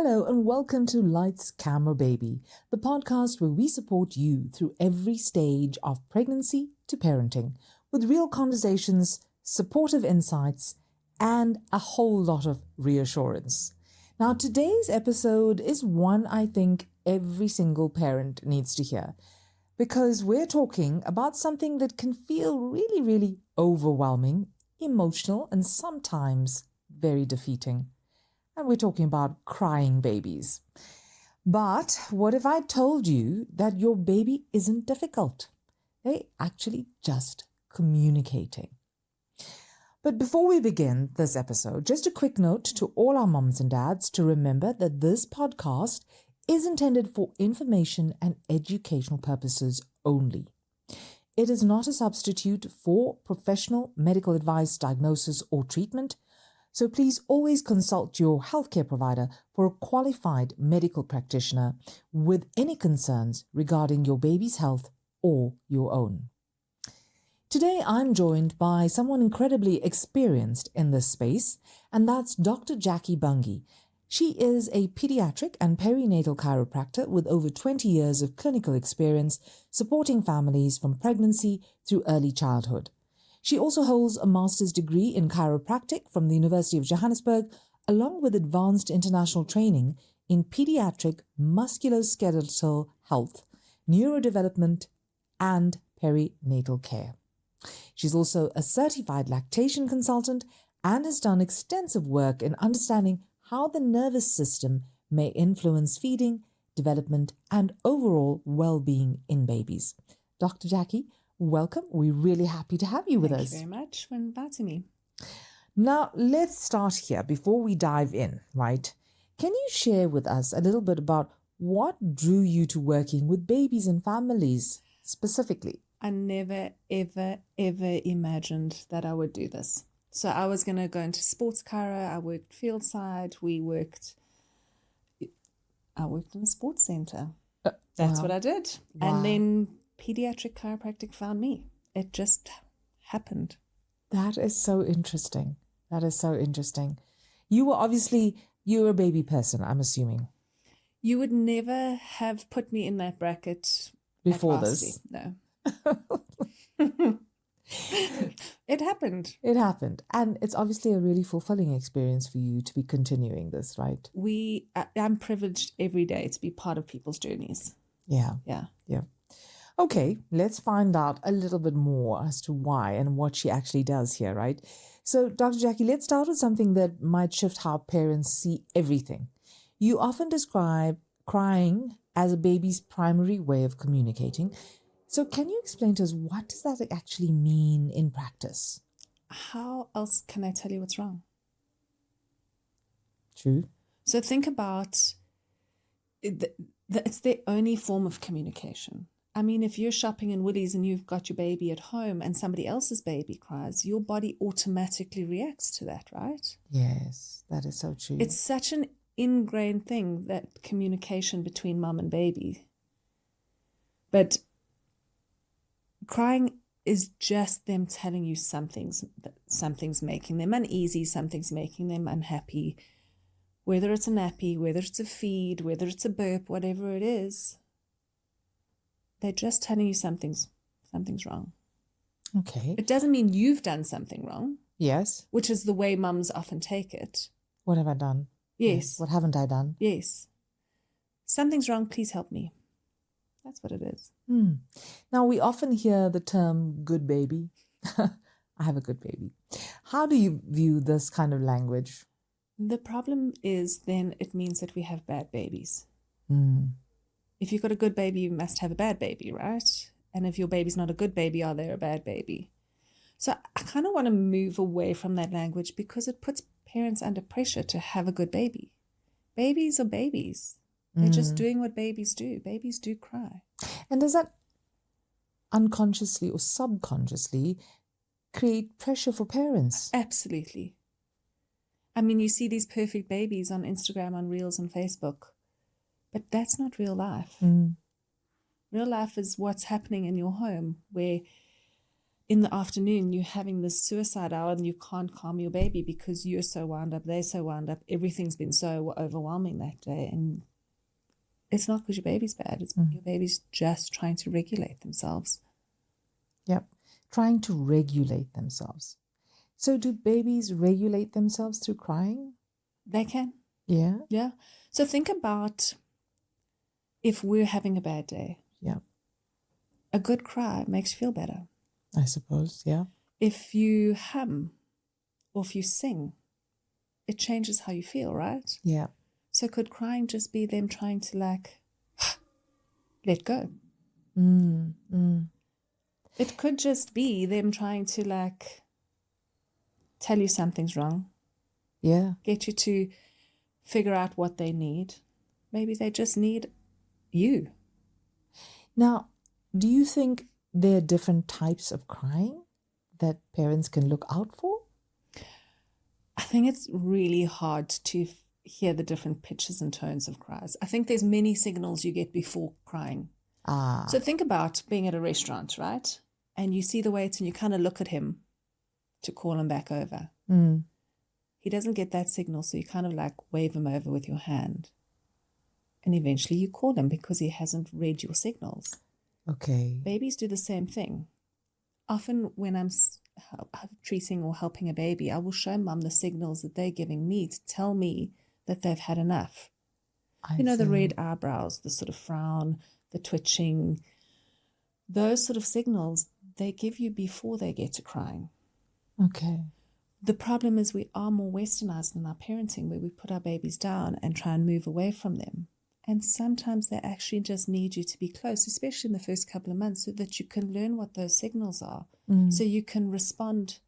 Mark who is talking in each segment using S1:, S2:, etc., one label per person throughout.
S1: Hello and welcome to Lights, Camera, Baby, the podcast where we support you through every stage of pregnancy to parenting with real conversations, supportive insights, and a whole lot of reassurance. Now, today's episode is one I think every single parent needs to hear because we're talking about something that can feel really, really overwhelming, emotional, and sometimes very defeating. And we're talking about crying babies. But what if I told you that your baby isn't difficult? They're actually just communicating. But before we begin this episode, just a quick note to all our moms and dads to remember that this podcast is intended for information and educational purposes only. It is not a substitute for professional medical advice, diagnosis, or treatment. So please always consult your healthcare provider for a qualified medical practitioner with any concerns regarding your baby's health or your own. Today, I'm joined by someone incredibly experienced in this space, and that's Dr. Jacqui Bunge. She is a pediatric and perinatal chiropractor with over 20 years of clinical experience supporting families from pregnancy through early childhood. She also holds a master's degree in chiropractic from the University of Johannesburg, along with advanced international training in pediatric musculoskeletal health, neurodevelopment, and perinatal care. She's also a certified lactation consultant and has done extensive work in understanding how the nervous system may influence feeding, development, and overall well-being in babies. Dr. Jacqui, welcome. We're really happy to have you with us.
S2: Thank you very much for inviting me.
S1: Now, let's start here before we dive in, right? Can you share with us a little bit about what drew you to working with babies and families specifically?
S2: I never, ever, ever imagined that I would do this. So I was going to go into sports chiro. I worked field side. I worked in a sports center. That's what I did.
S1: Wow.
S2: And then pediatric chiropractic found me. It just happened.
S1: That is so interesting. You're a baby person, I'm assuming.
S2: You would never have put me in that bracket
S1: before this.
S2: No. It happened.
S1: And it's obviously a really fulfilling experience for you to be continuing this, right?
S2: I'm privileged every day to be part of people's journeys.
S1: Yeah.
S2: Yeah.
S1: Okay, let's find out a little bit more as to why and what she actually does here, right? So, Dr. Jacqui, let's start with something that might shift how parents see everything. You often describe crying as a baby's primary way of communicating. So can you explain to us, what does that actually mean in practice?
S2: How else can I tell you what's wrong?
S1: True.
S2: So think about it's the only form of communication. I mean, if you're shopping in Woolies and you've got your baby at home and somebody else's baby cries, your body automatically reacts to that, right?
S1: Yes, that is so true.
S2: It's such an ingrained thing, that communication between mum and baby. But crying is just them telling you something's making them uneasy, something's making them unhappy. Whether it's a nappy, whether it's a feed, whether it's a burp, whatever it is, they're just telling you something's wrong.
S1: Okay.
S2: It doesn't mean you've done something wrong.
S1: Yes.
S2: Which is the way mums often take it.
S1: What have I done?
S2: Yes.
S1: What haven't I done?
S2: Yes. Something's wrong, please help me. That's what it is.
S1: Now, we often hear the term good baby. I have a good baby. How do you view this kind of language?
S2: The problem is then it means that we have bad babies. If you've got a good baby, you must have a bad baby, right? And if your baby's not a good baby, are they a bad baby? So I kind of want to move away from that language because it puts parents under pressure to have a good baby. Babies are babies. They're just doing what babies do. Babies do cry.
S1: And does that unconsciously or subconsciously create pressure for parents?
S2: Absolutely. I mean, you see these perfect babies on Instagram, on Reels, on Facebook. But that's not real life. Real life is what's happening in your home, where in the afternoon you're having this suicide hour and you can't calm your baby because you're so wound up, they're so wound up, everything's been so overwhelming that day. And it's not because your baby's bad, it's your baby's just trying to regulate themselves.
S1: Yep, trying to regulate themselves. So do babies regulate themselves through crying?
S2: They can.
S1: Yeah?
S2: Yeah. So think about if we're having a bad day.
S1: Yeah.
S2: A good cry makes you feel better.
S1: I suppose, yeah.
S2: If you hum or if you sing, it changes how you feel, right?
S1: Yeah.
S2: So could crying just be them trying to let go? It could just be them trying to tell you something's wrong.
S1: Yeah.
S2: Get you to figure out what they need. Maybe they just need you.
S1: Now, do you think there are different types of crying that parents can look out for?
S2: I think it's really hard to hear the different pitches and tones of cries. I think there's many signals you get before crying. So think about being at a restaurant, right? And you see the waiter and you kind of look at him to call him back over. He doesn't get that signal, so you kind of wave him over with your hand. And eventually you call him because he hasn't read your signals.
S1: Okay.
S2: Babies do the same thing. Often when I'm treating or helping a baby, I will show mum the signals that they're giving me to tell me that they've had enough. The red eyebrows, the sort of frown, the twitching, those sort of signals they give you before they get to crying.
S1: Okay.
S2: The problem is we are more westernized in our parenting, where we put our babies down and try and move away from them. And sometimes they actually just need you to be close, especially in the first couple of months, so that you can learn what those signals are, so you can respond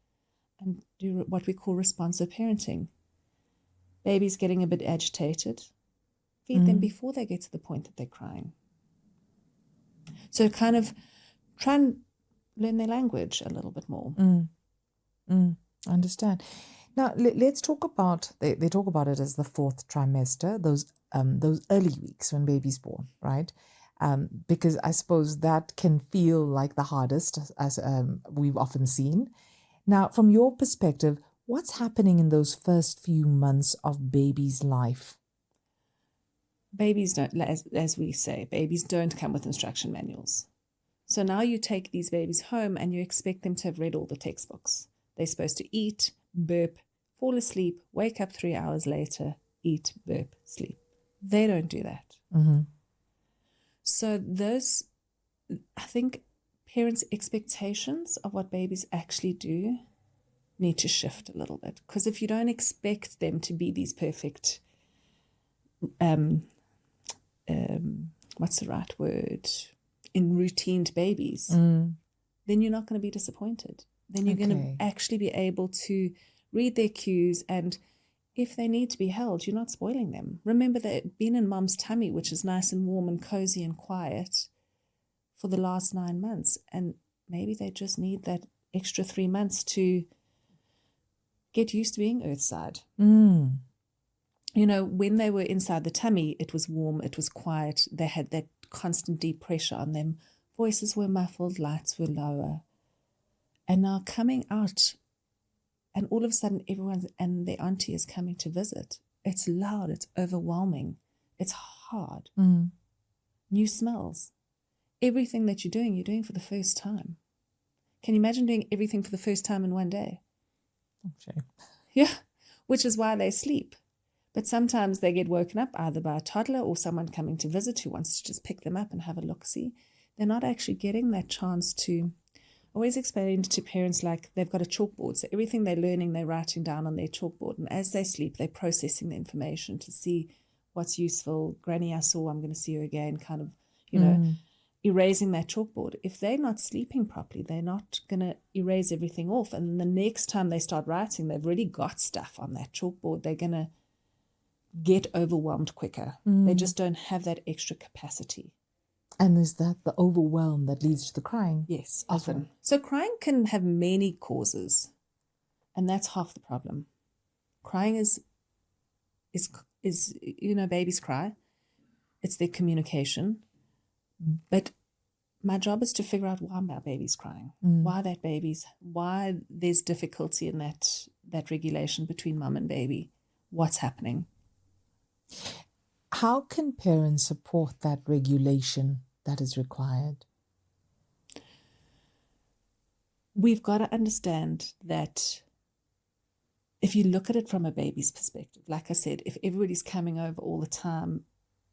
S2: and do what we call responsive parenting. Babies getting a bit agitated, feed them before they get to the point that they're crying. So kind of try and learn their language a little bit more.
S1: Understand. Now, let's talk about, they talk about it as the fourth trimester, those early weeks when baby's born, right? Because I suppose that can feel like the hardest, as we've often seen. Now, from your perspective, what's happening in those first few months of baby's life?
S2: Babies don't, as we say, babies don't come with instruction manuals. So now you take these babies home and you expect them to have read all the textbooks. They're supposed to eat, burp, fall asleep, wake up 3 hours later, eat, burp, sleep. They don't do that. So those, I think parents' expectations of what babies actually do need to shift a little bit. Because if you don't expect them to be these perfect, what's the right word, in routined babies, then you're not going to be disappointed. Then you're going to actually be able to read their cues, and if they need to be held, you're not spoiling them. Remember they've been in mom's tummy, which is nice and warm and cozy and quiet, for the last 9 months, and maybe they just need that extra 3 months to get used to being earthside. When they were inside the tummy, it was warm, it was quiet, they had that constant deep pressure on them, voices were muffled, lights were lower. And now coming out, and all of a sudden everyone and their auntie is coming to visit. It's loud, it's overwhelming, it's hard. New smells. Everything that you're doing for the first time. Can you imagine doing everything for the first time in one day?
S1: Okay.
S2: Yeah, which is why they sleep. But sometimes they get woken up either by a toddler or someone coming to visit who wants to just pick them up and have a look-see. They're not actually getting that chance to. Always explain to parents they've got a chalkboard. So everything they're learning, they're writing down on their chalkboard. And as they sleep, they're processing the information to see what's useful. Granny, I saw, I'm going to see you again, kind of, erasing that chalkboard. If they're not sleeping properly, they're not going to erase everything off. And the next time they start writing, they've already got stuff on that chalkboard. They're going to get overwhelmed quicker. They just don't have that extra capacity.
S1: And is that the overwhelm that leads to the crying?
S2: Yes, often. Well. So crying can have many causes, and that's half the problem. Crying is babies cry. It's their communication. But my job is to figure out why my baby's crying, why there's difficulty in that regulation between mum and baby, what's happening.
S1: How can parents support that regulation that is required?
S2: We've got to understand that if you look at it from a baby's perspective, like I said, if everybody's coming over all the time,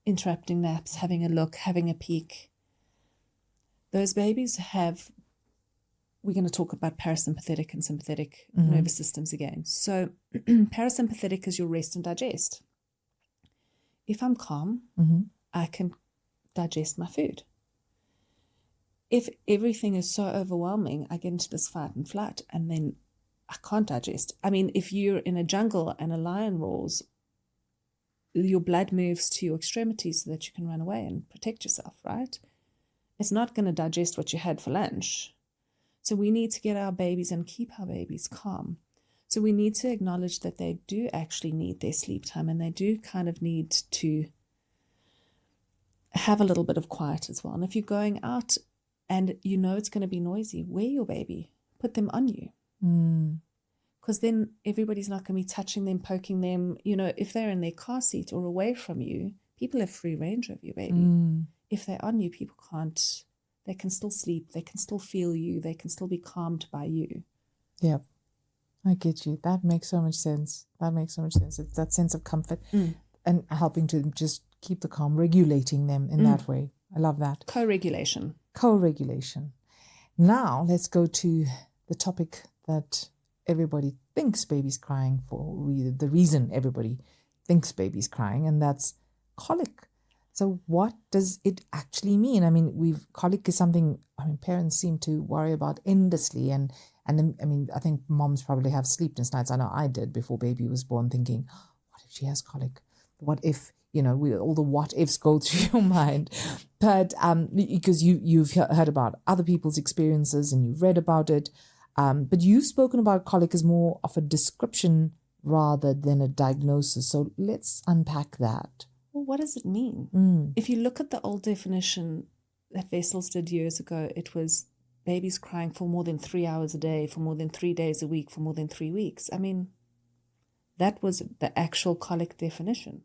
S2: interrupting naps, having a look, having a peek, those babies have, we're going to talk about parasympathetic and sympathetic nervous systems again. So parasympathetic is your rest and digest. If I'm calm, I can digest my food. If everything is so overwhelming, I get into this fight and flight, and then I can't digest. I mean, if you're in a jungle and a lion roars, your blood moves to your extremities so that you can run away and protect yourself, right? It's not going to digest what you had for lunch. So we need to get our babies and keep our babies calm. So we need to acknowledge that they do actually need their sleep time, and they do kind of need to have a little bit of quiet as well. And if you're going out and you know it's going to be noisy, wear your baby, put them on you. Because then everybody's not going to be touching them, poking them. You know, if they're in their car seat or away from you, people have free range of your baby. If they're on you, people can't. They can still sleep. They can still feel you. They can still be calmed by you.
S1: Yep. I get you. That makes so much sense. It's that sense of comfort and helping to just keep the calm, regulating them in that way. I love that.
S2: Co-regulation.
S1: Now let's go to the topic that everybody thinks baby's crying for, the reason everybody thinks baby's crying, and that's colic. So what does it actually mean? I mean, colic is something, parents seem to worry about endlessly. And I mean, I think moms probably have sleepless nights. I know I did before baby was born, thinking, what if she has colic? What if, all the what ifs go through your mind. But because you've heard about other people's experiences and you've read about it. But you've spoken about colic as more of a description rather than a diagnosis. So let's unpack that.
S2: Well, what does it mean? If you look at the old definition that Vessels did years ago, it was babies crying for more than 3 hours a day, for more than 3 days a week, for more than 3 weeks. I mean, that was the actual colic definition.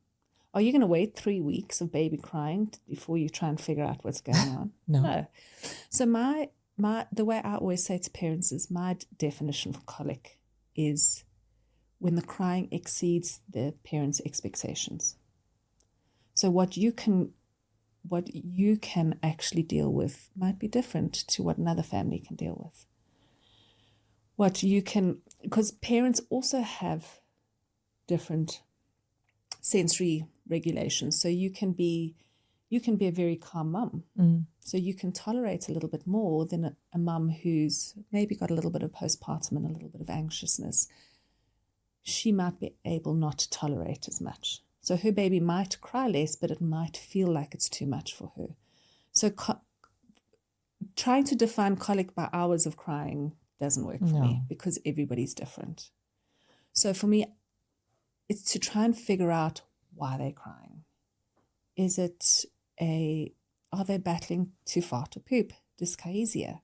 S2: Are you going to wait 3 weeks of baby crying before you try and figure out what's going on? No. So the way I always say to parents is my definition for colic is when the crying exceeds the parents' expectations. So what you can actually deal with might be different to what another family can deal with. Because parents also have different sensory regulations. So you can be a very calm mum. So you can tolerate a little bit more than a mum who's maybe got a little bit of postpartum and a little bit of anxiousness. She might be able not to tolerate as much. So her baby might cry less, but it might feel like it's too much for her. So trying to define colic by hours of crying doesn't work for me because everybody's different. So for me, it's to try and figure out why they're crying. Are they battling too fart or poop, dyskinesia?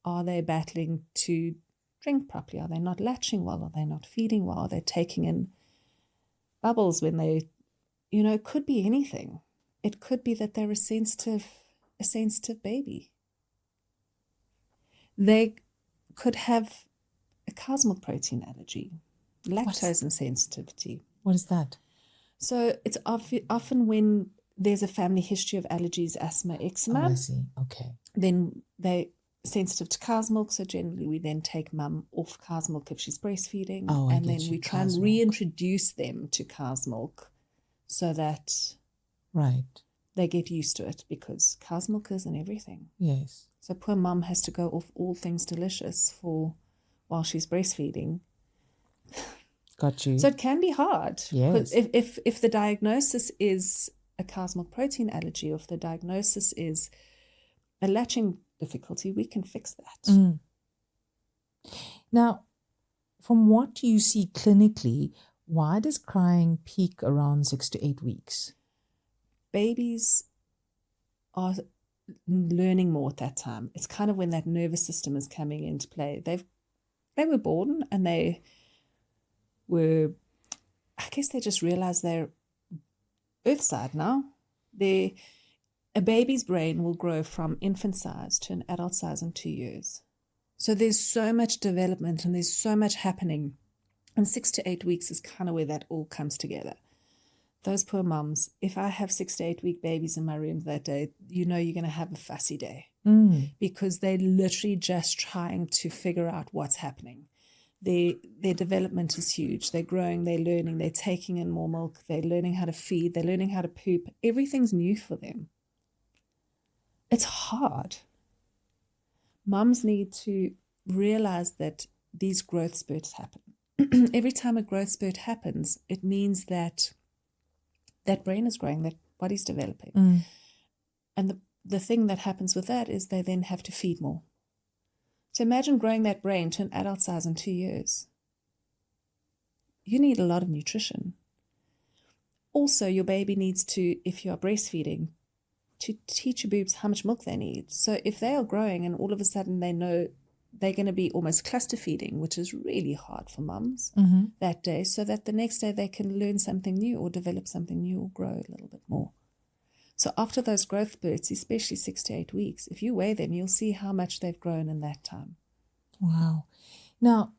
S2: Are they battling to drink properly? Are they not latching well? Are they not feeding well? Are they taking in bubbles when they, it could be anything. It could be that they're a sensitive baby. They could have a cow's-milk protein allergy, lactose insensitivity.
S1: What is that?
S2: So it's often when there's a family history of allergies, asthma, eczema.
S1: Oh, I see. Okay.
S2: Then they're sensitive to cow's milk, so generally we then take mum off cow's milk if she's breastfeeding.
S1: Oh,
S2: and then we try and reintroduce them to cow's milk so that they get used to it, because cow's milk isn't everything.
S1: Yes.
S2: So poor mum has to go off all things delicious while she's breastfeeding.
S1: Got you.
S2: So it can be hard.
S1: Yes.
S2: If the diagnosis is a cow's milk protein allergy, or if the diagnosis is a latching difficulty, we can fix that.
S1: Now, from what you see clinically, why does crying peak around 6 to 8 weeks?
S2: Babies are learning more at that time. It's kind of when that nervous system is coming into play. They were born and they were, I guess they just realized they're earthside now. A baby's brain will grow from infant size to an adult size in 2 years. So there's so much development and there's so much happening. And 6 to 8 weeks is kind of where that all comes together. Those poor mums, if I have 6 to 8 week babies in my room that day, you know you're going to have a fussy day because they're literally just trying to figure out what's happening. Their development is huge. They're growing, they're learning, they're taking in more milk, they're learning how to feed, they're learning how to poop. Everything's new for them. It's hard. Mums need to realize that these growth spurts happen. Every time a growth spurt happens, it means that brain is growing, that body's developing. And the thing that happens with that is they then have to feed more. So imagine growing that brain to an adult size in 2 years. You need a lot of nutrition. Also, your baby needs to, if you are breastfeeding, to teach your boobs how much milk they need. So if they are growing and all of a sudden they know they're going to be almost cluster feeding, which is really hard for mums that day, so that the next day they can learn something new or develop something new or grow a little bit more. So after those growth spurts, especially 6 to 8 weeks, if you weigh them, you'll see how much they've grown in that time.
S1: Wow. Now,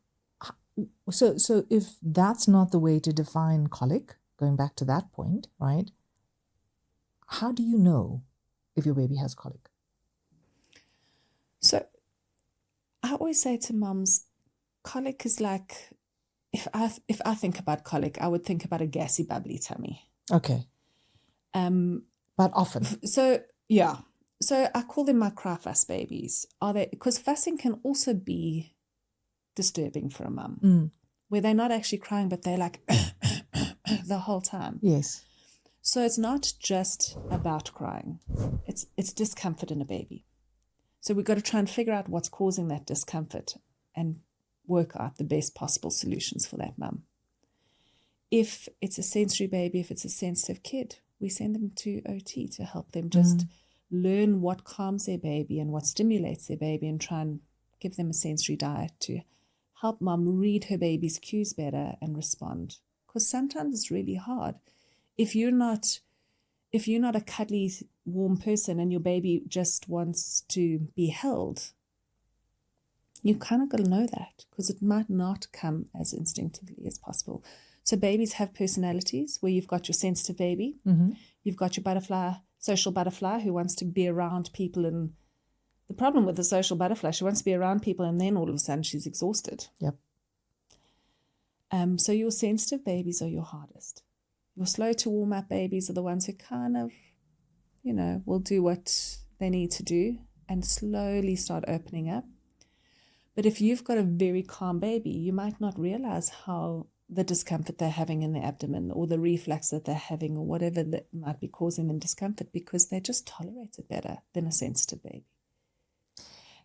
S1: so if that's not the way to define colic, going back to that point, right? How do you know if your baby has colic?
S2: So I always say to mums, colic is like, if I think about colic, I would think about a gassy, bubbly tummy.
S1: Okay. But often.
S2: So, yeah. So I call them my cry fuss babies. Because fussing can also be disturbing for a mum, where they're not actually crying, but they're like the whole time.
S1: Yes.
S2: So it's not just about crying. It's discomfort in a baby. So we've got to try and figure out what's causing that discomfort and work out the best possible solutions for that mum. If it's a sensory baby, if it's a sensitive kid, we send them to OT to help them just learn what calms their baby and what stimulates their baby, and try and give them a sensory diet to help mum read her baby's cues better and respond. Because sometimes it's really hard. If you're not a cuddly, warm person and your baby just wants to be held, you kind of got to know that, because it might not come as instinctively as possible. So babies have personalities where you've got your sensitive baby, you've got your social butterfly who wants to be around people. And the problem with the social butterfly, she wants to be around people and then all of a sudden she's exhausted.
S1: Yep.
S2: So your sensitive babies are your hardest. Your slow to warm up babies are the ones who kind of, will do what they need to do and slowly start opening up. But if you've got a very calm baby, you might not realize how the discomfort they're having in the abdomen or the reflux that they're having or whatever that might be causing them discomfort, because they just tolerate it better than a sensitive baby.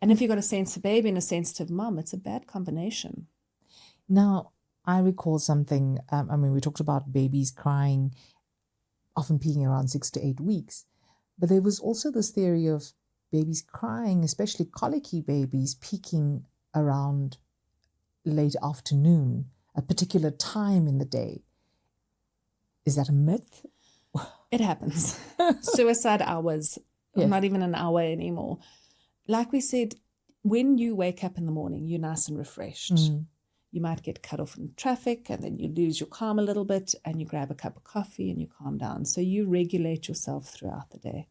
S2: And if you've got a sensitive baby and a sensitive mom, it's a bad combination.
S1: Now, I recall something, we talked about babies crying, often peaking around 6 to 8 weeks, but there was also this theory of babies crying, especially colicky babies, peaking around late afternoon, a particular time in the day. Is that a myth?
S2: It happens. Suicide hours, not even an hour anymore. Like we said, when you wake up in the morning, you're nice and refreshed. You might get cut off in traffic and then you lose your calm a little bit and you grab a cup of coffee and you calm down. So you regulate yourself throughout the day.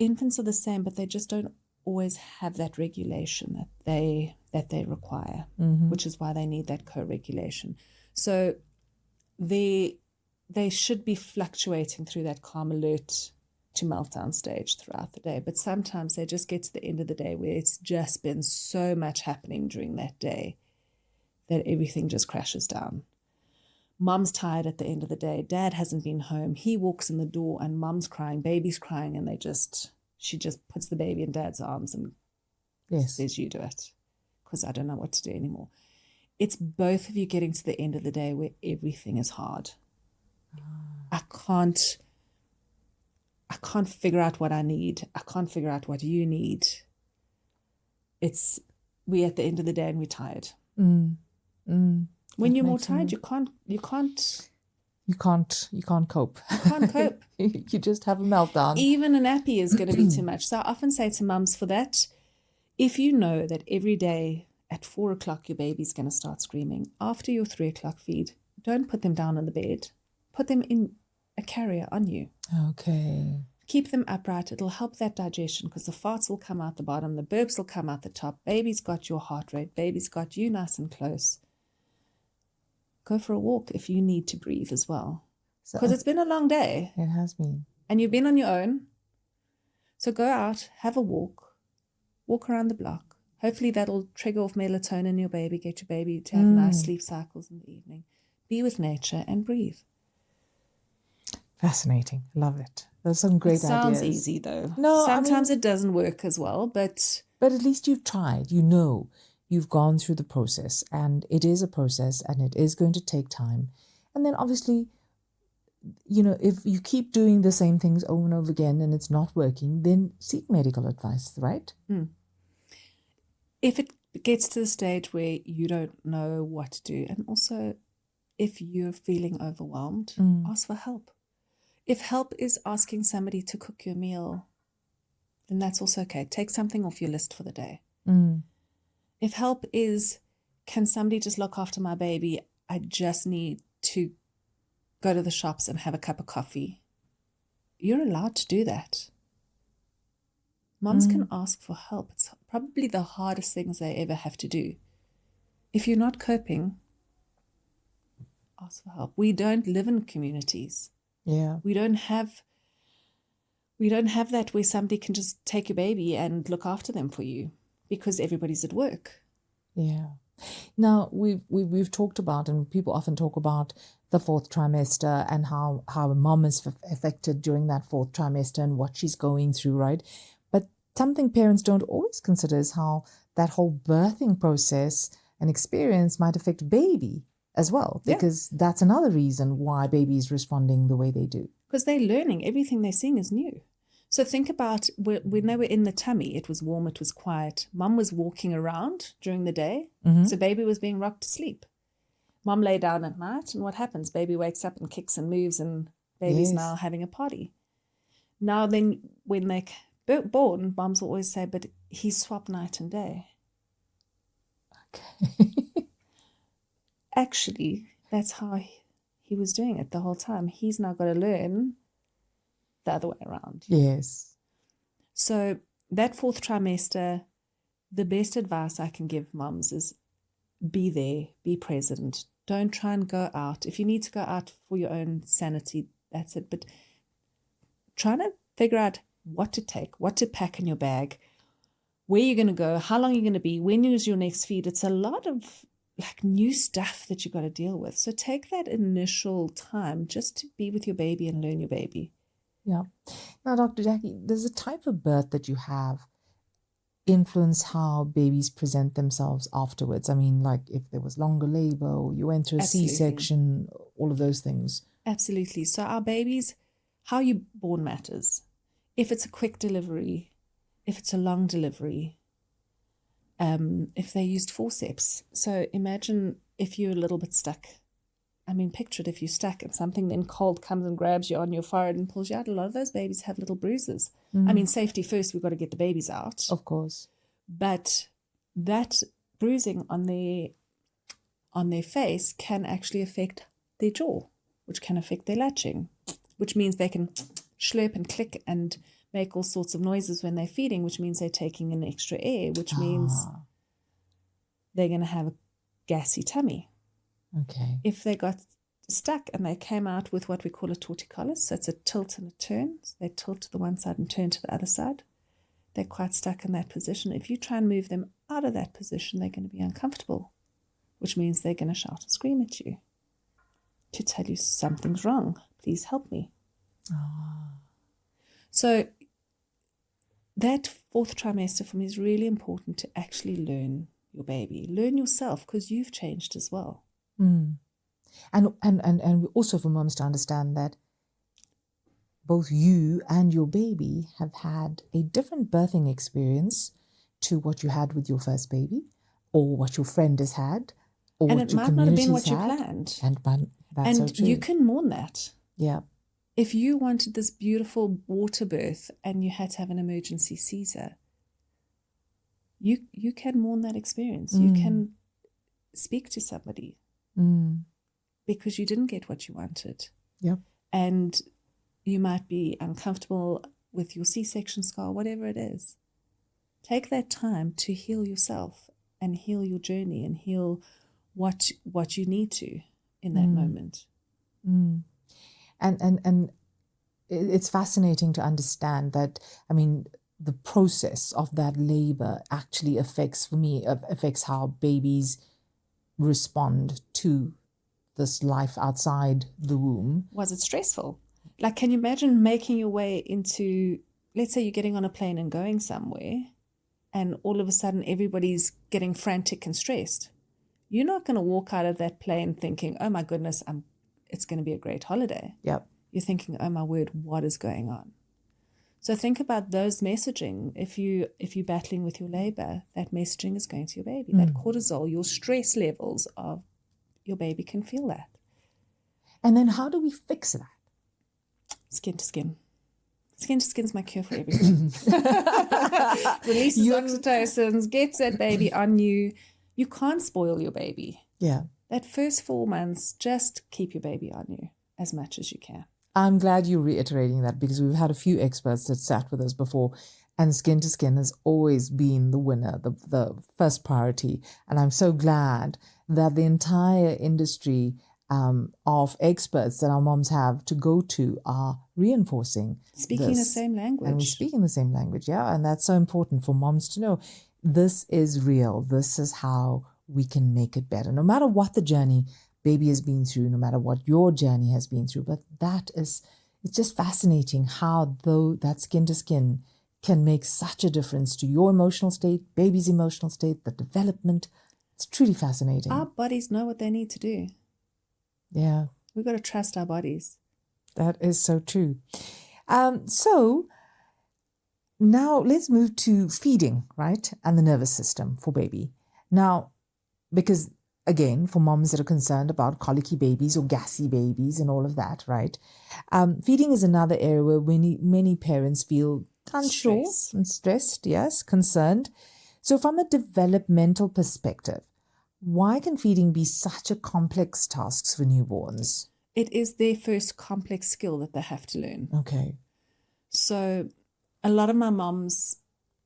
S2: Infants are the same, but they just don't always have that regulation that they require, which is why they need that co-regulation. So they should be fluctuating through that calm alert to meltdown stage throughout the day. But sometimes they just get to the end of the day where it's just been so much happening during that day that everything just crashes down. Mom's tired at the end of the day. Dad hasn't been home. He walks in the door and mom's crying, baby's crying, and she just puts the baby in dad's arms and says, you do it, because I don't know what to do anymore. It's both of you getting to the end of the day where everything is hard. I can't figure out what I need. I can't figure out what you need. We at the end of the day and we're tired. When you're more tired, you can't
S1: cope.
S2: You can't cope.
S1: You just have a meltdown.
S2: Even a nappy is going to be too much. So I often say to mums, for that, if you know that every day at 4 o'clock your baby's going to start screaming, after your 3 o'clock feed, don't put them down on the bed. Put them in a carrier on you.
S1: Okay.
S2: Keep them upright. It'll help that digestion because the farts will come out the bottom, the burps will come out the top. Baby's got your heart rate. Baby's got you nice and close. Go for a walk if you need to breathe as well. Because it's been a long day.
S1: It has been.
S2: And you've been on your own. So go out, have a walk around the block. Hopefully that'll trigger off melatonin in your baby, get your baby to have nice sleep cycles in the evening. Be with nature and breathe.
S1: Fascinating. Love it. Those are some great ideas.
S2: Sounds easy though.
S1: No,
S2: sometimes it doesn't work as well, but
S1: at least you've tried. You know, you've gone through the process, and it is a process, and it is going to take time. And then obviously, you know, if you keep doing the same things over and over again and it's not working, then seek medical advice, right?
S2: If it gets to the stage where you don't know what to do, and also if you're feeling overwhelmed, ask for help. If help is asking somebody to cook your meal, then that's also okay. Take something off your list for the day. If help is, can somebody just look after my baby? I just need to go to the shops and have a cup of coffee. You're allowed to do that. Moms can ask for help. It's probably the hardest things they ever have to do. If you're not coping, ask for help. We don't live in communities.
S1: Yeah.
S2: We don't have that where somebody can just take your baby and look after them for you because everybody's at work.
S1: Yeah. Now, we've talked about, and people often talk about the 4th trimester and how a mom is affected during that 4th trimester and what she's going through, right? But something parents don't always consider is how that whole birthing process and experience might affect baby as well, because that's another reason why baby is responding the way they do.
S2: Because they're learning. Everything they're seeing is new. So think about when they were in the tummy, it was warm, it was quiet. Mum was walking around during the day, so baby was being rocked to sleep. Mum lay down at night, and what happens? Baby wakes up and kicks and moves, and baby's now having a party. Now then, when they're born, mums will always say, but he swapped night and day.
S1: Okay.
S2: Actually, that's how he was doing it the whole time. He's now got to learn the other way around.
S1: Yes.
S2: So that 4th trimester, the best advice I can give mums is be there, be present. Don't try and go out. If you need to go out for your own sanity, that's it. But trying to figure out what to take, what to pack in your bag, where you're going to go, how long you're going to be, when is your next feed. It's a lot of like new stuff that you got to deal with. So take that initial time just to be with your baby and learn your baby.
S1: Yeah. Now, Dr. Jacqui, does the type of birth that you have influence how babies present themselves afterwards? I mean, like if there was longer labor or you went through a C-section, all of those things.
S2: Absolutely. So our babies, how you're born matters. If it's a quick delivery, if it's a long delivery, if they used forceps. So imagine if you're a little bit stuck. I mean, picture it if you're stuck and something then cold comes and grabs you on your forehead and pulls you out. A lot of those babies have little bruises. I mean, safety first, we've got to get the babies out.
S1: Of course.
S2: But that bruising on their face can actually affect their jaw, which can affect their latching, which means they can slurp and click and make all sorts of noises when they're feeding, which means they're taking in extra air, which means they're going to have a gassy tummy.
S1: Okay.
S2: If they got stuck and they came out with what we call a torticollis, so it's a tilt and a turn. So they tilt to the one side and turn to the other side. They're quite stuck in that position. If you try and move them out of that position, they're going to be uncomfortable, which means they're going to shout and scream at you to tell you something's wrong. Please help me. So that 4th trimester for me is really important to actually learn your baby. Learn yourself because you've changed as well.
S1: And also for moms to understand that both you and your baby have had a different birthing experience to what you had with your first baby, or what your friend has had, or
S2: and
S1: what
S2: it
S1: your
S2: might not have been
S1: community's
S2: what you
S1: had.
S2: planned.
S1: That's so
S2: And
S1: true.
S2: you can mourn that.
S1: Yeah.
S2: If you wanted this beautiful water birth and you had to have an emergency Caesar, you can mourn that experience. You can speak to somebody because you didn't get what you wanted.
S1: Yep.
S2: And you might be uncomfortable with your C-section scar, whatever it is. Take that time to heal yourself and heal your journey and heal what you need to in that moment.
S1: And it's fascinating to understand that, I mean, the process of that labor actually affects how babies respond to this life outside the womb.
S2: Was it stressful? Like, can you imagine making your way into, let's say you're getting on a plane and going somewhere, and all of a sudden everybody's getting frantic and stressed. You're not going to walk out of that plane thinking, oh my goodness, it's going to be a great holiday.
S1: Yep.
S2: You're thinking, oh my word, what is going on? So think about those messaging. If you're battling with your labor, that messaging is going to your baby. That cortisol, your stress levels of your baby can feel that.
S1: And then how do we fix that?
S2: Skin to skin. Skin to skin is my cure for everything. Releases oxytocin, gets that baby on you. You can't spoil your baby.
S1: Yeah.
S2: That first 4 months, just keep your baby on you as much as you can.
S1: I'm glad you're reiterating that, because we've had a few experts that sat with us before, and skin to skin has always been the winner, the first priority. And I'm so glad that the entire industry of experts that our moms have to go to are reinforcing
S2: Speaking the same language.
S1: And we're speaking the same language, yeah. And that's so important for moms to know. This is real. This is how we can make it better. No matter what the journey baby has been through, no matter what your journey has been through. But it's just fascinating how, though, that skin to skin can make such a difference to your emotional state, baby's emotional state, the development. It's truly fascinating.
S2: Our bodies know what they need to do.
S1: Yeah.
S2: We've got to trust our bodies.
S1: That is so true. So now let's move to feeding, right? And the nervous system for baby. Now, because again, for moms that are concerned about colicky babies or gassy babies and all of that, right? Feeding is another area where many parents feel unsure and stressed, yes, concerned. So from a developmental perspective, why can feeding be such a complex task for newborns?
S2: It is their first complex skill that they have to learn.
S1: Okay.
S2: So a lot of my moms,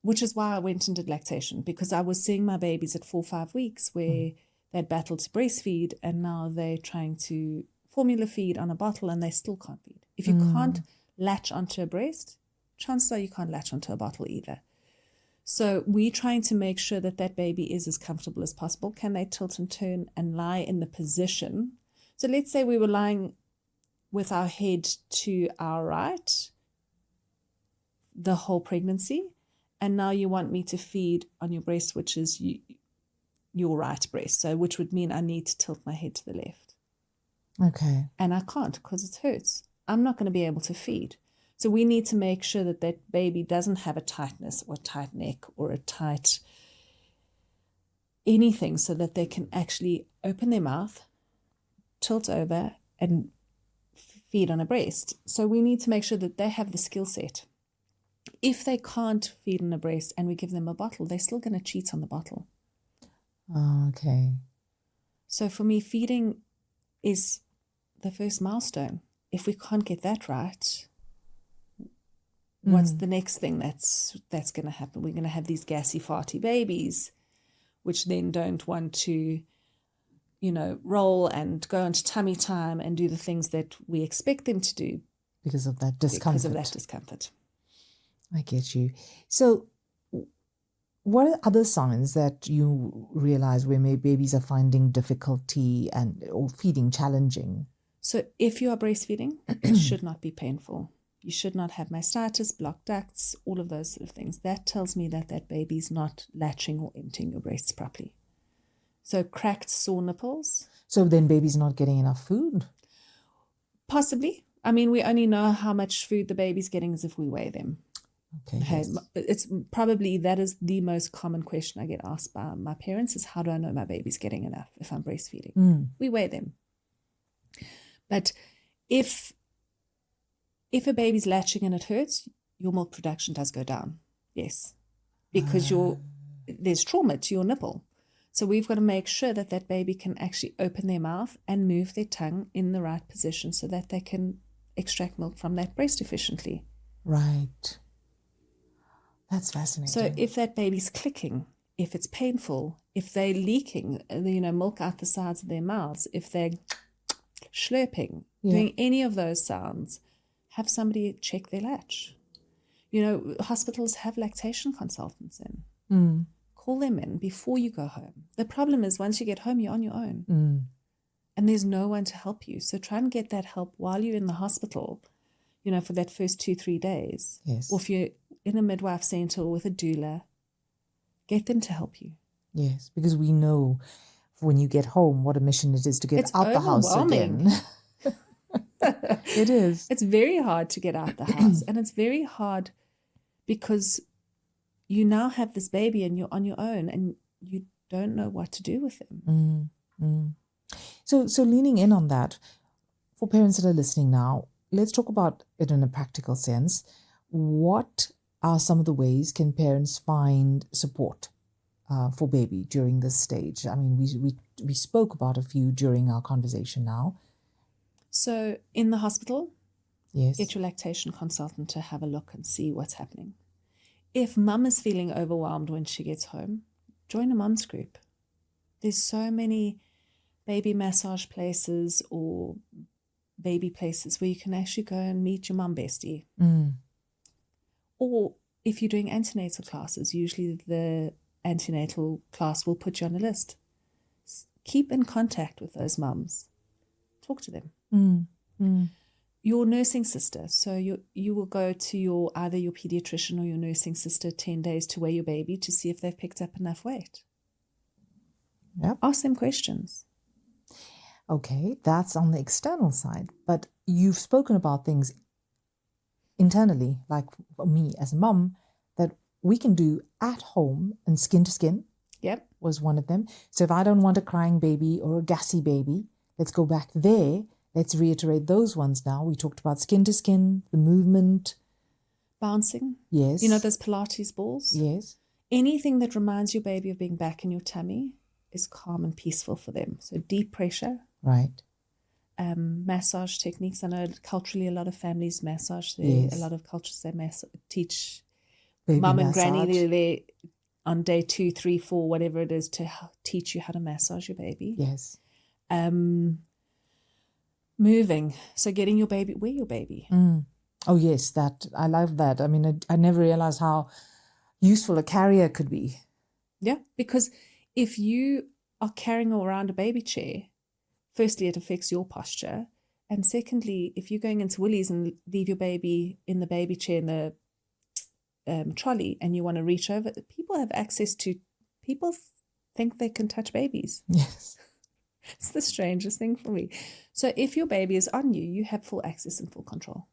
S2: which is why I went and did lactation, because I was seeing my babies at 4 or 5 weeks where they'd battled to breastfeed, and now they're trying to formula feed on a bottle and they still can't feed. If you can't latch onto a breast, chances are you can't latch onto a bottle either. So we're trying to make sure that that baby is as comfortable as possible. Can they tilt and turn and lie in the position? So let's say we were lying with our head to our right the whole pregnancy, and now you want me to feed on your breast, which is your right breast, so which would mean I need to tilt my head to the left.
S1: Okay.
S2: And I can't because it hurts. I'm not going to be able to feed. So we need to make sure that that baby doesn't have a tightness or a tight neck or a tight anything, so that they can actually open their mouth, tilt over, and feed on a breast. So we need to make sure that they have the skill set. If they can't feed on a breast and we give them a bottle, they're still going to cheat on the bottle.
S1: Oh, okay.
S2: So for me, feeding is the first milestone. If we can't get that right, what's the next thing that's going to happen? We're going to have these gassy, farty babies, which then don't want to, roll and go into tummy time and do the things that we expect them to do.
S1: Because of that
S2: discomfort.
S1: I get you. So what are other signs that you realize where maybe babies are finding difficulty or feeding challenging?
S2: So if you are breastfeeding, it should not be painful. You should not have mastitis, blocked ducts, all of those sort of things. That tells me that that baby's not latching or emptying your breasts properly. So cracked, sore nipples.
S1: So then baby's not getting enough food?
S2: Possibly. I mean, we only know how much food the baby's getting as if we weigh them.
S1: Okay. Yes.
S2: It's probably, that is the most common question I get asked by my parents is, how do I know my baby's getting enough if I'm breastfeeding? We weigh them. But if a baby's latching and it hurts, your milk production does go down. Yes. Because there's trauma to your nipple. So we've got to make sure that that baby can actually open their mouth and move their tongue in the right position so that they can extract milk from that breast efficiently.
S1: Right. That's fascinating.
S2: So if that baby's clicking, if it's painful, if they're leaking, milk out the sides of their mouths, if they're slurping, doing any of those sounds, have somebody check their latch. Hospitals have lactation consultants in. Call them in before you go home. The problem is once you get home, you're on your own. And there's no one to help you. So try and get that help while you're in the hospital, for that first 2-3 days.
S1: Yes.
S2: Or if you're in a midwife center or with a doula, get them to help you.
S1: Yes, because we know when you get home what a mission it is to get out the house again. It is.
S2: It's very hard to get out the house. And it's very hard because you now have this baby and you're on your own and you don't know what to do with him.
S1: So leaning in on that, for parents that are listening now, let's talk about it in a practical sense. What are some of the ways can parents find support for baby during this stage? I mean, we spoke about a few during our conversation now.
S2: So in the hospital,
S1: yes,
S2: get your lactation consultant to have a look and see what's happening. If mum is feeling overwhelmed when she gets home, join a mum's group. There's so many baby massage places or baby places where you can actually go and meet your mum bestie. Or if you're doing antenatal classes, usually the antenatal class will put you on a list. Keep in contact with those mums. Talk to them. Your nursing sister. So you will go to either your pediatrician or your nursing sister 10 days to weigh your baby to see if they've picked up enough weight.
S1: Yep.
S2: Ask them questions.
S1: Okay, that's on the external side. But you've spoken about things internally, like for me as a mum, that we can do at home and skin to skin.
S2: Yep.
S1: Was one of them. So if I don't want a crying baby or a gassy baby, let's go back there. Let's reiterate those ones now. We talked about skin to skin, the movement.
S2: Bouncing.
S1: Yes.
S2: Those Pilates balls?
S1: Yes.
S2: Anything that reminds your baby of being back in your tummy is calm and peaceful for them. So deep pressure.
S1: Right.
S2: Massage techniques. I know culturally a lot of families massage.
S1: Yes.
S2: A lot of cultures they teach
S1: baby
S2: mum
S1: massage.
S2: and granny. They're there on day 2, 3, 4, whatever it is, to teach you how to massage your baby.
S1: Yes.
S2: Moving. So getting your baby, where your baby.
S1: Oh, yes. That I love that. I mean, I never realized how useful a carrier could be.
S2: Yeah, because if you are carrying around a baby chair, firstly, it affects your posture. And secondly, if you're going into Woolies and leave your baby in the baby chair in the trolley and you want to reach over, people think they can touch babies.
S1: Yes.
S2: It's the strangest thing for me. So if your baby is on you, you have full access and full control.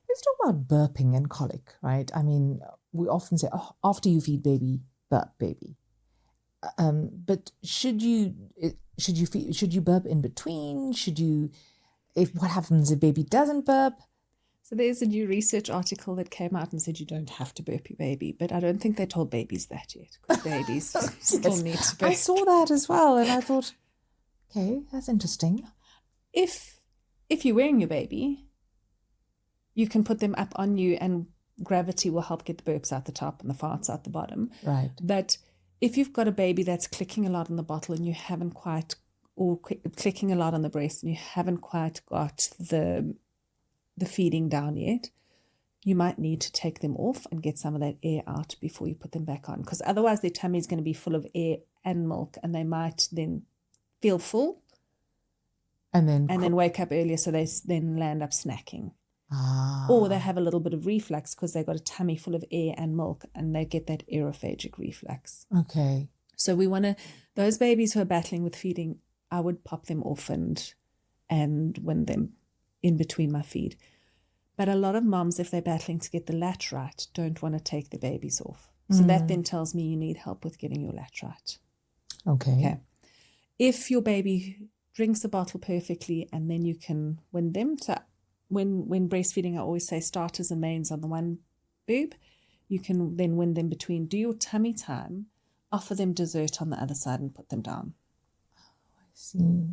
S1: Let's talk about burping and colic, right? I mean, we often say, after you feed baby, burp baby. But should you burp in between? What happens if baby doesn't burp?
S2: So there's a new research article that came out and said you don't have to burp your baby, but I don't think they told babies that yet, because babies still need to burp.
S1: I saw that as well, and I thought, okay, that's interesting.
S2: If you're wearing your baby, you can put them up on you and gravity will help get the burps out the top and the farts out the bottom.
S1: Right.
S2: But if you've got a baby that's clicking a lot on the bottle and you haven't quite, or clicking a lot on the breast and you haven't quite got the feeding down yet, you might need to take them off and get some of that air out before you put them back on, because otherwise their tummy is going to be full of air and milk and they might then feel full and then wake up earlier, so they then land up snacking. Or they have a little bit of reflux because they've got a tummy full of air and milk and they get that aerophagic reflux.
S1: Okay.
S2: So we want to, those babies who are battling with feeding, I would pop them off and wind them in between my feed. But a lot of moms, if they're battling to get the latch right, don't want to take the babies off. So that then tells me you need help with getting your latch right.
S1: Okay.
S2: If your baby drinks the bottle perfectly, and then you can win them to, when breastfeeding, I always say starters and mains on the one boob, you can then win them between, do your tummy time, offer them dessert on the other side and put them down.
S1: I see.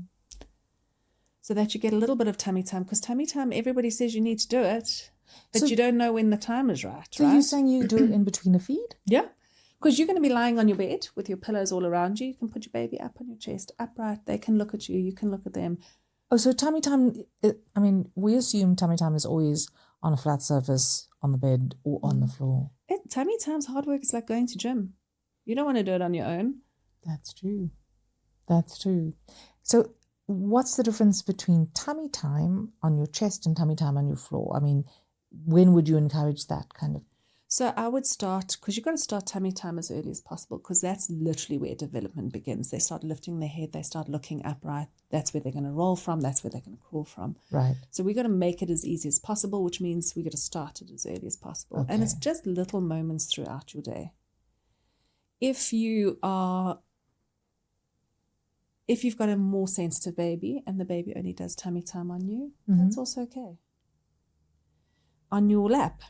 S2: So that you get a little bit of tummy time, because tummy time, everybody says you need to do it, but you don't know when the time is right.
S1: So you're saying you do it in between a feed?
S2: Yeah. Because you're going to be lying on your bed with your pillows all around you. You can put your baby up on your chest, upright. They can look at you. You can look at them.
S1: Oh, so tummy time, I mean, we assume tummy time is always on a flat surface, on the bed or on the floor.
S2: Tummy time's hard work. It's like going to gym. You don't want to do it on your own.
S1: That's true. That's true. So what's the difference between tummy time on your chest and tummy time on your floor? I mean, when would you encourage that kind of?
S2: So I would start, because you've got to start tummy time as early as possible, because that's literally where development begins. They start lifting their head. They start looking upright. That's where they're going to roll from. That's where they're going to crawl from.
S1: Right.
S2: So we've got to make it as easy as possible, which means we've got to start it as early as possible.
S1: Okay.
S2: And it's just little moments throughout your day. If you've got a more sensitive baby and the baby only does tummy time on you, that's also okay. On your lap.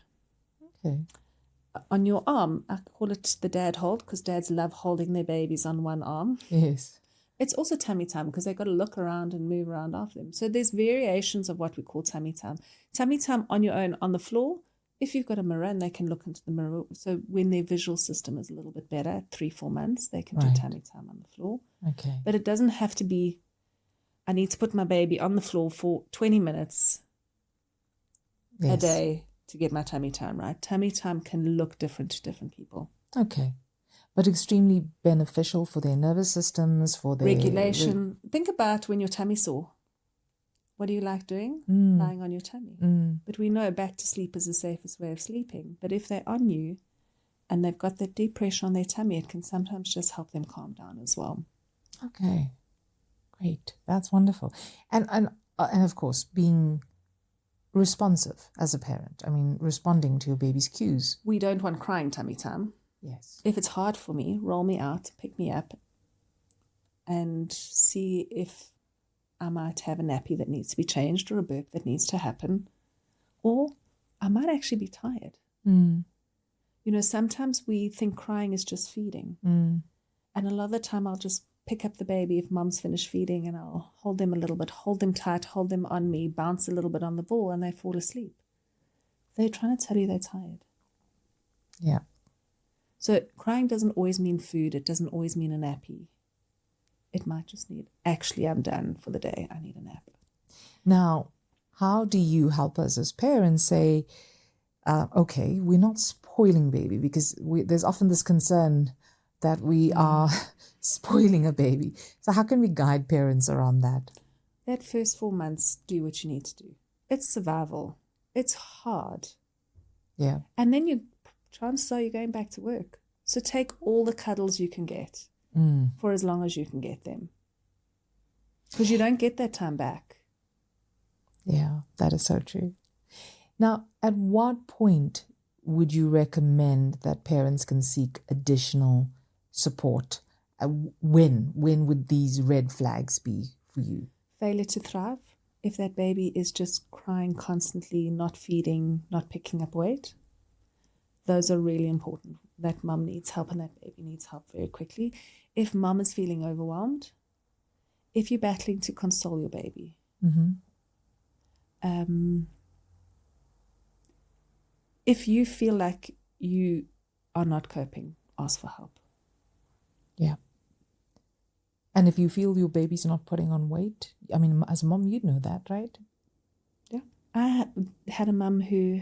S1: Okay.
S2: On your arm, I call it the dad hold, because dads love holding their babies on one arm.
S1: Yes.
S2: It's also tummy time, because they've got to look around and move around after them. So there's variations of what we call tummy time. Tummy time on your own on the floor. If you've got a mirror and they can look into the mirror, so when their visual system is a little bit better, 3-4 months, they can do tummy time on the floor.
S1: Okay.
S2: But it doesn't have to be, I need to put my baby on the floor for 20 minutes a day to get my tummy time right. Tummy time can look different to different people.
S1: Okay. But extremely beneficial for their nervous systems, for their
S2: regulation. Think about when your tummy's sore. What do you like doing? Lying on your tummy. But we know back to sleep is the safest way of sleeping. But if they're on you and they've got that deep pressure on their tummy, it can sometimes just help them calm down as well.
S1: Okay. Great. That's wonderful. And of course, being responsive as a parent. I mean, responding to your baby's cues.
S2: We don't want crying tummy time.
S1: Yes.
S2: If it's hard for me, roll me out, pick me up, and see if I might have a nappy that needs to be changed or a burp that needs to happen. Or I might actually be tired. You know, sometimes we think crying is just feeding. And a lot of the time I'll just pick up the baby if mom's finished feeding and I'll hold them a little bit, hold them tight, hold them on me, bounce a little bit on the ball, and they fall asleep. They're trying to tell you they're tired.
S1: Yeah.
S2: So crying doesn't always mean food. It doesn't always mean a nappy. It might just need, actually, I'm done for the day. I need a nap.
S1: Now, how do you help us as parents say, okay, we're not spoiling baby, because there's often this concern that we are spoiling a baby. So how can we guide parents around that?
S2: That first 4 months, do what you need to do. It's survival. It's hard.
S1: Yeah.
S2: And then chances are you're going back to work. So take all the cuddles you can get for as long as you can get them. Because you don't get that time back.
S1: Yeah, that is so true. Now, at what point would you recommend that parents can seek additional support? When would these red flags be for you?
S2: Failure to thrive. If that baby is just crying constantly, not feeding, not picking up weight, those are really important. That mum needs help and that baby needs help very quickly. If mum is feeling overwhelmed, if you're battling to console your baby, if you feel like you are not coping, ask for help.
S1: Yeah. And if you feel your baby's not putting on weight, I mean, as a mom, you'd know that, right?
S2: Yeah. I had a mum who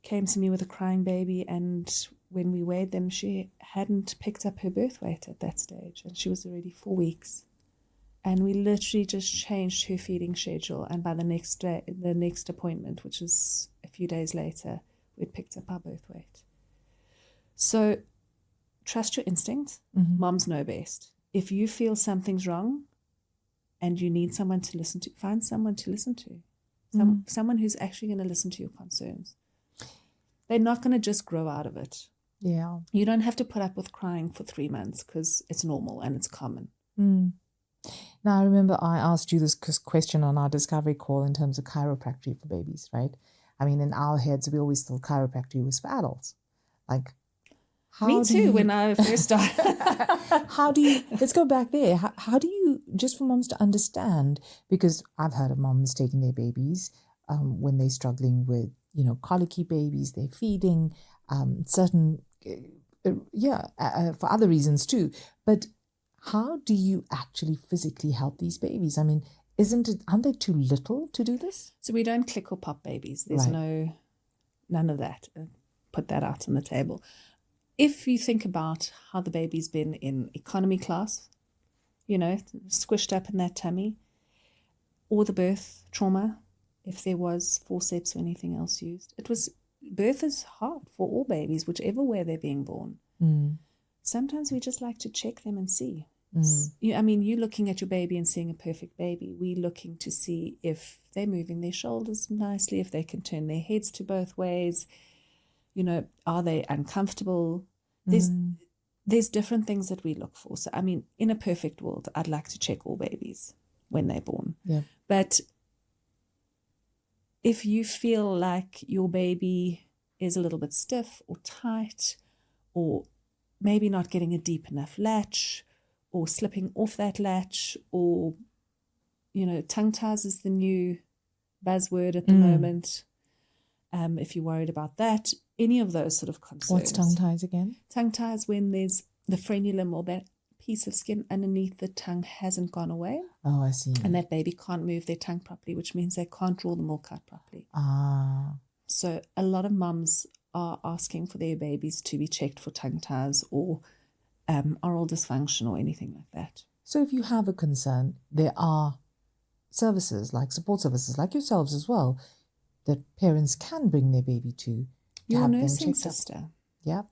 S2: came to me with a crying baby, and when we weighed them, she hadn't picked up her birth weight at that stage, and she was already 4 weeks. And we literally just changed her feeding schedule, and by the next day, the next appointment, which was a few days later, we'd picked up our birth weight. So trust your instinct. Moms know best. If you feel something's wrong and you need someone to listen to, find someone to listen to. Someone who's actually going to listen to your concerns. They're not going to just grow out of it.
S1: Yeah.
S2: You don't have to put up with crying for 3 months because it's normal and it's common.
S1: Now, I remember I asked you this question on our discovery call in terms of chiropractic for babies, right? I mean, in our heads, we always thought chiropractic was for adults. Like,
S2: me too, when I first started.
S1: Let's go back there. How do you, just for moms to understand, because I've heard of moms taking their babies when they're struggling with, colicky babies, they're feeding, certain, for other reasons too. But how do you actually physically help these babies? I mean, aren't they too little to do this?
S2: So we don't click or pop babies. There's none of that. Put that out on the table. If you think about how the baby's been in economy class, squished up in that tummy, or the birth trauma, if there was forceps or anything else used, birth is hard for all babies, whichever way they're being born. Sometimes we just like to check them and see. You're looking at your baby and seeing a perfect baby. We're looking to see if they're moving their shoulders nicely, if they can turn their heads to both ways. Are they uncomfortable? There's different things that we look for. So, in a perfect world, I'd like to check all babies when they're born.
S1: Yeah.
S2: But if you feel like your baby is a little bit stiff or tight, or maybe not getting a deep enough latch, or slipping off that latch, or, tongue ties is the new buzzword at the moment. If you're worried about that, any of those sort of concerns.
S1: What's tongue ties again?
S2: Tongue ties when there's the frenulum, or that piece of skin underneath the tongue hasn't gone away.
S1: Oh, I see.
S2: And that baby can't move their tongue properly, which means they can't draw the milk out properly. So a lot of mums are asking for their babies to be checked for tongue ties or oral dysfunction or anything like that.
S1: So if you have a concern, there are services, like support services, like yourselves as well, that parents can bring their baby to
S2: Your
S1: have them
S2: nursing
S1: checked
S2: sister.
S1: up. Yeah.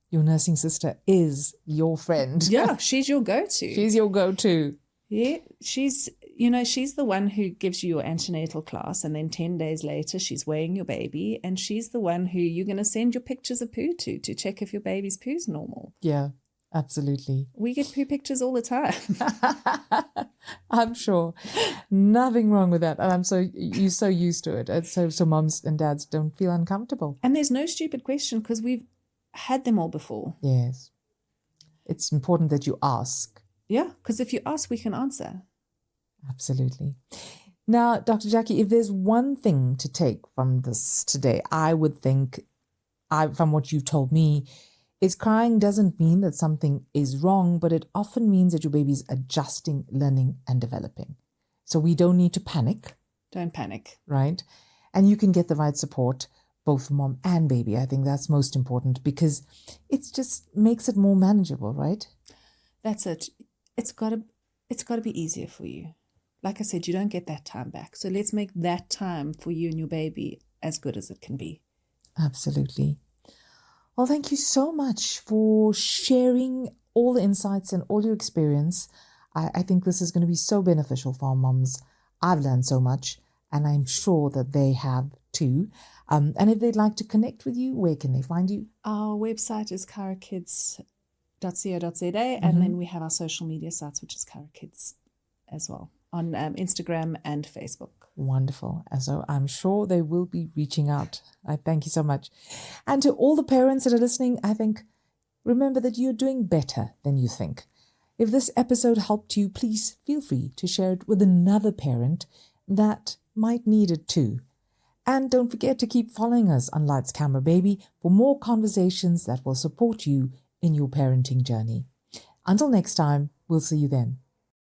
S1: Your nursing sister is your friend.
S2: Yeah, she's your go-to.
S1: She's your go-to.
S2: Yeah, she's the one who gives you your antenatal class, and then 10 days later she's weighing your baby, and she's the one who you're going to send your pictures of poo to check if your baby's poo's normal.
S1: Yeah, absolutely.
S2: We get poo pictures all the time.
S1: I'm sure. Nothing wrong with that. And you're so used to it. And so moms and dads don't feel uncomfortable.
S2: And there's no stupid question because we've had them all before.
S1: Yes. It's important that you ask.
S2: Yeah, because if you ask, we can answer.
S1: Absolutely. Now, Dr. Jacqui, if there's one thing to take from this today, I would think, from what you've told me, is crying doesn't mean that something is wrong, but it often means that your baby's adjusting, learning, and developing. So we don't need to panic.
S2: Don't panic.
S1: Right? And you can get the right support, both for mom and baby. I think that's most important because it just makes it more manageable, right?
S2: That's it. It's got to be easier for you. Like I said, you don't get that time back. So let's make that time for you and your baby as good as it can be.
S1: Absolutely. Well, thank you so much for sharing all the insights and all your experience. I think this is going to be so beneficial for our moms. I've learned so much, and I'm sure that they have too. And if they'd like to connect with you, where can they find you?
S2: Our website is chirokids.co.za, and then we have our social media sites, which is chirokids as well, on Instagram and Facebook.
S1: Wonderful. So I'm sure they will be reaching out. I thank you so much. And to all the parents that are listening, I think, remember that you're doing better than you think. If this episode helped you, please feel free to share it with another parent that might need it too. And don't forget to keep following us on Lights Camera Baby for more conversations that will support you in your parenting journey. Until next time, we'll see you then.